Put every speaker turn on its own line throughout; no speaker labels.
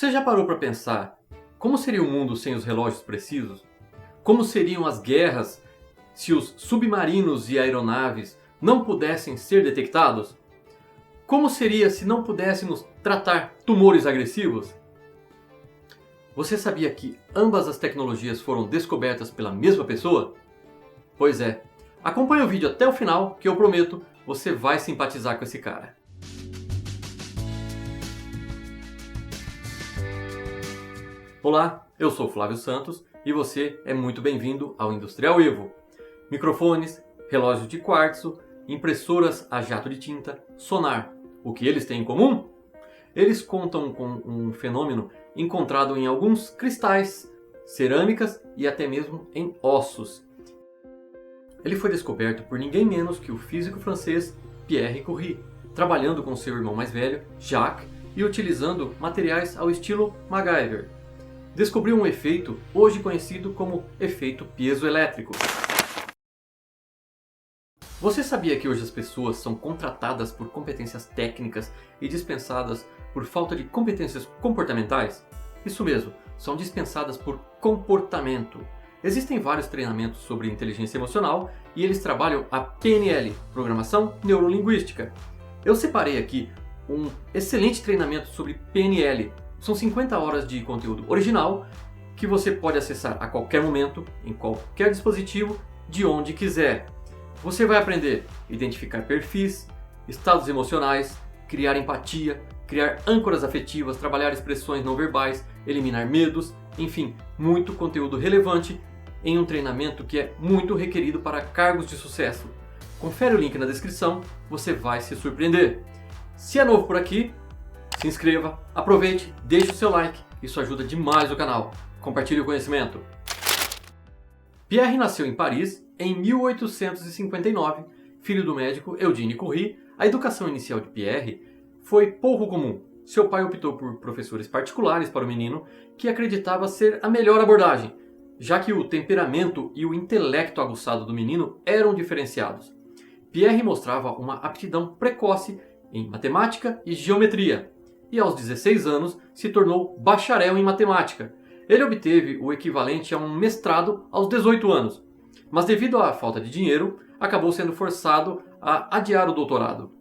Você já parou para pensar como seria o mundo sem os relógios precisos? Como seriam as guerras se os submarinos e aeronaves não pudessem ser detectados? Como seria se não pudéssemos tratar tumores agressivos? Você sabia que ambas as tecnologias foram descobertas pela mesma pessoa? Pois é, acompanhe o vídeo até o final que eu prometo, você vai simpatizar com esse cara. Olá, eu sou Flávio Santos e você é muito bem-vindo ao Industrial Evo. Microfones, relógios de quartzo, impressoras a jato de tinta, sonar. O que eles têm em comum? Eles contam com um fenômeno encontrado em alguns cristais, cerâmicas e até mesmo em ossos. Ele foi descoberto por ninguém menos que o físico francês Pierre Curie, trabalhando com seu irmão mais velho, Jacques, e utilizando materiais ao estilo MacGyver. Descobriu um efeito hoje conhecido como efeito piezoelétrico. Você sabia que hoje as pessoas são contratadas por competências técnicas e dispensadas por falta de competências comportamentais? Isso mesmo, são dispensadas por comportamento. Existem vários treinamentos sobre inteligência emocional e eles trabalham a PNL, Programação Neurolinguística. Eu separei aqui um excelente treinamento sobre PNL. São 50 horas de conteúdo original que você pode acessar a qualquer momento, em qualquer dispositivo, de onde quiser. Você vai aprender a identificar perfis, estados emocionais, criar empatia, criar âncoras afetivas, trabalhar expressões não verbais, eliminar medos, enfim, muito conteúdo relevante em um treinamento que é muito requerido para cargos de sucesso. Confere o link na descrição, você vai se surpreender. Se é novo por aqui, se inscreva, aproveite, deixe o seu like, isso ajuda demais o canal. Compartilhe o conhecimento. Pierre nasceu em Paris em 1859, filho do médico Eugène Curie. A educação inicial de Pierre foi pouco comum. Seu pai optou por professores particulares para o menino, que acreditava ser a melhor abordagem, já que o temperamento e o intelecto aguçado do menino eram diferenciados. Pierre mostrava uma aptidão precoce em matemática e geometria, e aos 16 anos se tornou bacharel em matemática. Ele obteve o equivalente a um mestrado aos 18 anos, mas devido à falta de dinheiro, acabou sendo forçado a adiar o doutorado.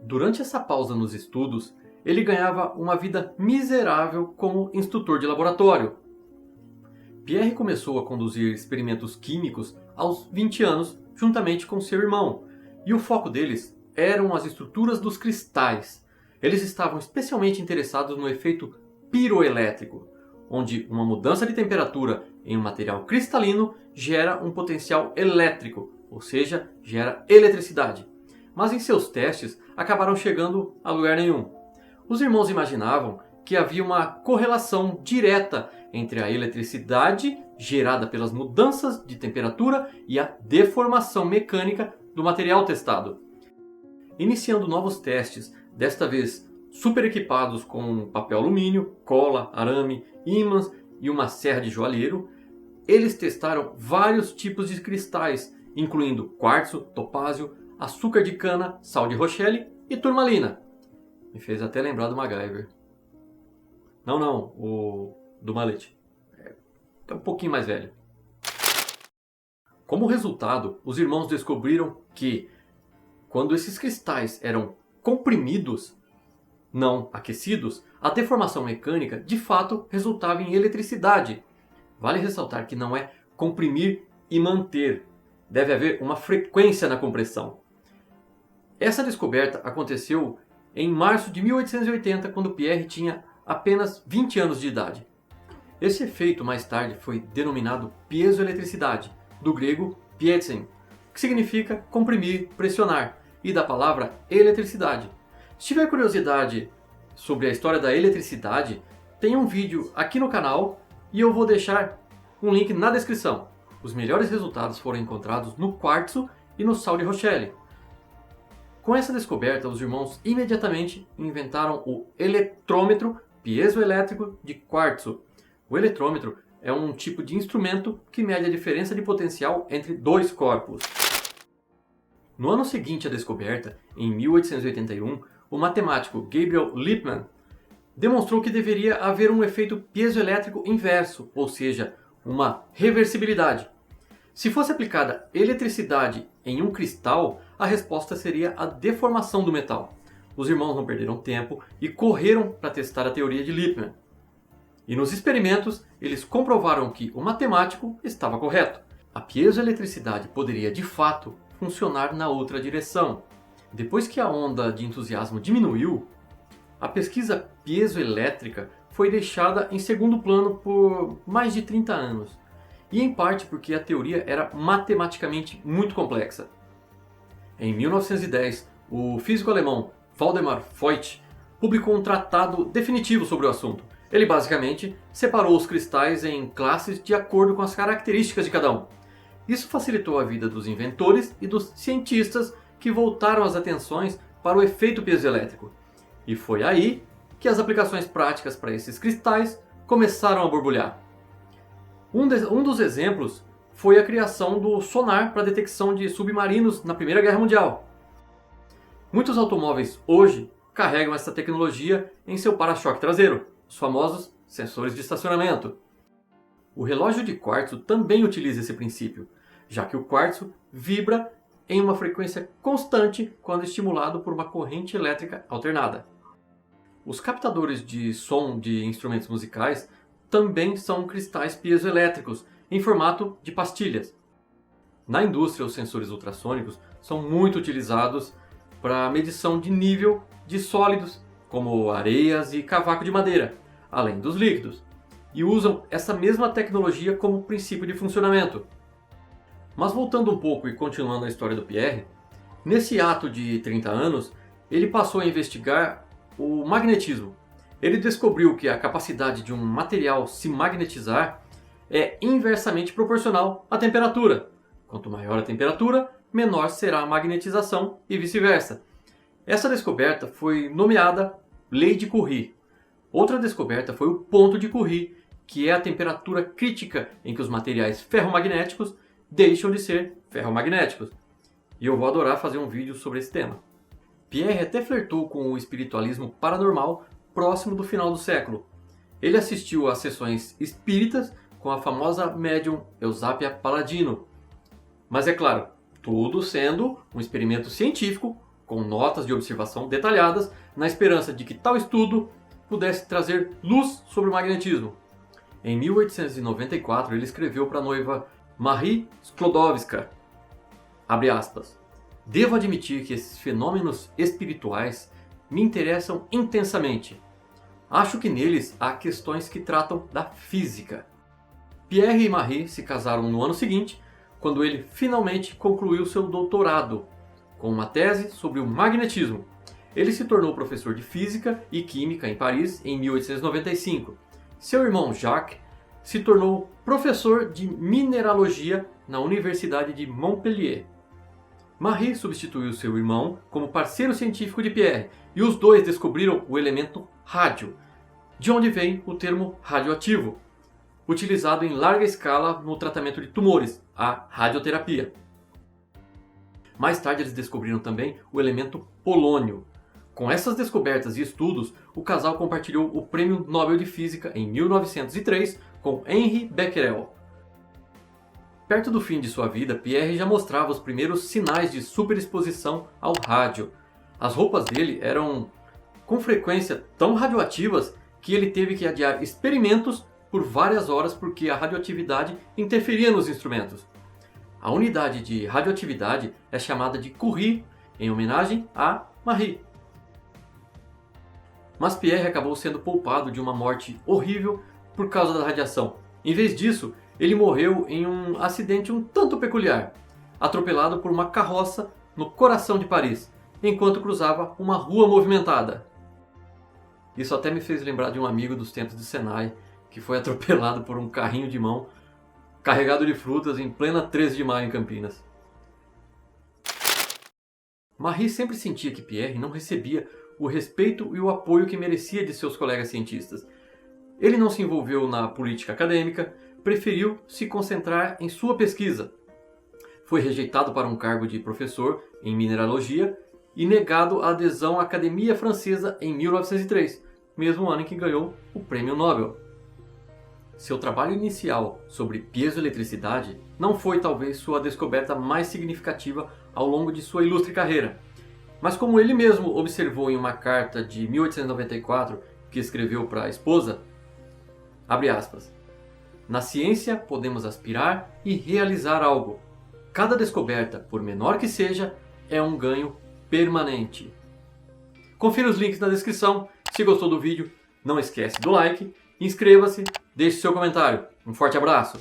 Durante essa pausa nos estudos, ele ganhava uma vida miserável como instrutor de laboratório. Pierre começou a conduzir experimentos químicos aos 20 anos, juntamente com seu irmão, e o foco deles eram as estruturas dos cristais. Eles estavam especialmente interessados no efeito piroelétrico, onde uma mudança de temperatura em um material cristalino gera um potencial elétrico, ou seja, gera eletricidade. Mas em seus testes acabaram chegando a lugar nenhum. Os irmãos imaginavam que havia uma correlação direta entre a eletricidade gerada pelas mudanças de temperatura e a deformação mecânica do material testado. Iniciando novos testes, desta vez super equipados com papel alumínio, cola, arame, ímãs e uma serra de joalheiro, eles testaram vários tipos de cristais, incluindo quartzo, topázio, açúcar de cana, sal de Rochelle e turmalina. Me fez até lembrar do MacGyver. Não, o do Mallet. É um pouquinho mais velho. Como resultado, os irmãos descobriram que quando esses cristais eram comprimidos, não aquecidos, a deformação mecânica de fato resultava em eletricidade. Vale ressaltar que não é comprimir e manter. Deve haver uma frequência na compressão. Essa descoberta aconteceu em março de 1880, quando Pierre tinha apenas 20 anos de idade. Esse efeito mais tarde foi denominado piezoeletricidade, do grego piezen, que significa comprimir, pressionar, e da palavra eletricidade. Se tiver curiosidade sobre a história da eletricidade, tem um vídeo aqui no canal e eu vou deixar um link na descrição. Os melhores resultados foram encontrados no quartzo e no sal de Rochelle. Com essa descoberta, os irmãos imediatamente inventaram o eletrômetro piezoelétrico de quartzo. O eletrômetro é um tipo de instrumento que mede a diferença de potencial entre dois corpos. No ano seguinte à descoberta, em 1881, o matemático Gabriel Lippmann demonstrou que deveria haver um efeito piezoelétrico inverso, ou seja, uma reversibilidade. Se fosse aplicada eletricidade em um cristal, a resposta seria a deformação do metal. Os irmãos não perderam tempo e correram para testar a teoria de Lippmann. E nos experimentos, eles comprovaram que o matemático estava correto. A piezoeletricidade poderia, de fato, funcionar na outra direção. Depois que a onda de entusiasmo diminuiu, a pesquisa piezoelétrica foi deixada em segundo plano por mais de 30 anos. E em parte porque a teoria era matematicamente muito complexa. Em 1910, o físico alemão Waldemar Voigt publicou um tratado definitivo sobre o assunto. Ele basicamente separou os cristais em classes de acordo com as características de cada um. Isso facilitou a vida dos inventores e dos cientistas que voltaram as atenções para o efeito piezoelétrico. E foi aí que as aplicações práticas para esses cristais começaram a borbulhar. Um dos exemplos foi a criação do sonar para detecção de submarinos na Primeira Guerra Mundial. Muitos automóveis hoje carregam essa tecnologia em seu para-choque traseiro, os famosos sensores de estacionamento. O relógio de quartzo também utiliza esse princípio, já que o quartzo vibra em uma frequência constante quando estimulado por uma corrente elétrica alternada. Os captadores de som de instrumentos musicais também são cristais piezoelétricos em formato de pastilhas. Na indústria, os sensores ultrassônicos são muito utilizados para medição de nível de sólidos, como areias e cavaco de madeira, além dos líquidos, e usam essa mesma tecnologia como princípio de funcionamento. Mas voltando um pouco e continuando a história do Pierre, nesse ato de 30 anos, ele passou a investigar o magnetismo. Ele descobriu que a capacidade de um material se magnetizar é inversamente proporcional à temperatura. Quanto maior a temperatura, menor será a magnetização e vice-versa. Essa descoberta foi nomeada Lei de Curie. Outra descoberta foi o ponto de Curie, que é a temperatura crítica em que os materiais ferromagnéticos deixam de ser ferromagnéticos. E eu vou adorar fazer um vídeo sobre esse tema. Pierre até flertou com o espiritualismo paranormal próximo do final do século. Ele assistiu a sessões espíritas com a famosa médium Eusápia Palladino. Mas é claro, tudo sendo um experimento científico, com notas de observação detalhadas, na esperança de que tal estudo pudesse trazer luz sobre o magnetismo. Em 1894, ele escreveu para a noiva Marie Sklodowska, abre aspas, devo admitir que esses fenômenos espirituais me interessam intensamente. Acho que neles há questões que tratam da física. Pierre e Marie se casaram no ano seguinte, quando ele finalmente concluiu seu doutorado, com uma tese sobre o magnetismo. Ele se tornou professor de física e química em Paris em 1895. Seu irmão Jacques se tornou professor de mineralogia na Universidade de Montpellier. Marie substituiu seu irmão como parceiro científico de Pierre e os dois descobriram o elemento rádio, de onde vem o termo radioativo, utilizado em larga escala no tratamento de tumores, a radioterapia. Mais tarde eles descobriram também o elemento polônio. Com essas descobertas e estudos, o casal compartilhou o Prêmio Nobel de Física em 1903 com Henri Becquerel. Perto do fim de sua vida, Pierre já mostrava os primeiros sinais de superexposição ao rádio. As roupas dele eram com frequência tão radioativas que ele teve que adiar experimentos por várias horas porque a radioatividade interferia nos instrumentos. A unidade de radioatividade é chamada de Curie, em homenagem a Marie. Mas Pierre acabou sendo poupado de uma morte horrível por causa da radiação. Em vez disso, ele morreu em um acidente um tanto peculiar, atropelado por uma carroça no coração de Paris, enquanto cruzava uma rua movimentada. Isso até me fez lembrar de um amigo dos tempos de Senai, que foi atropelado por um carrinho de mão carregado de frutas em plena 13 de maio em Campinas. Marie sempre sentia que Pierre não recebia o respeito e o apoio que merecia de seus colegas cientistas. Ele não se envolveu na política acadêmica, preferiu se concentrar em sua pesquisa. Foi rejeitado para um cargo de professor em mineralogia e negado a adesão à Academia Francesa em 1903, mesmo ano em que ganhou o Prêmio Nobel. Seu trabalho inicial sobre piezoeletricidade não foi talvez sua descoberta mais significativa ao longo de sua ilustre carreira. Mas como ele mesmo observou em uma carta de 1894 que escreveu para a esposa, abre aspas, na ciência podemos aspirar e realizar algo. Cada descoberta, por menor que seja, é um ganho permanente. Confira os links na descrição. Se gostou do vídeo, não esquece do like, inscreva-se, deixe seu comentário. Um forte abraço!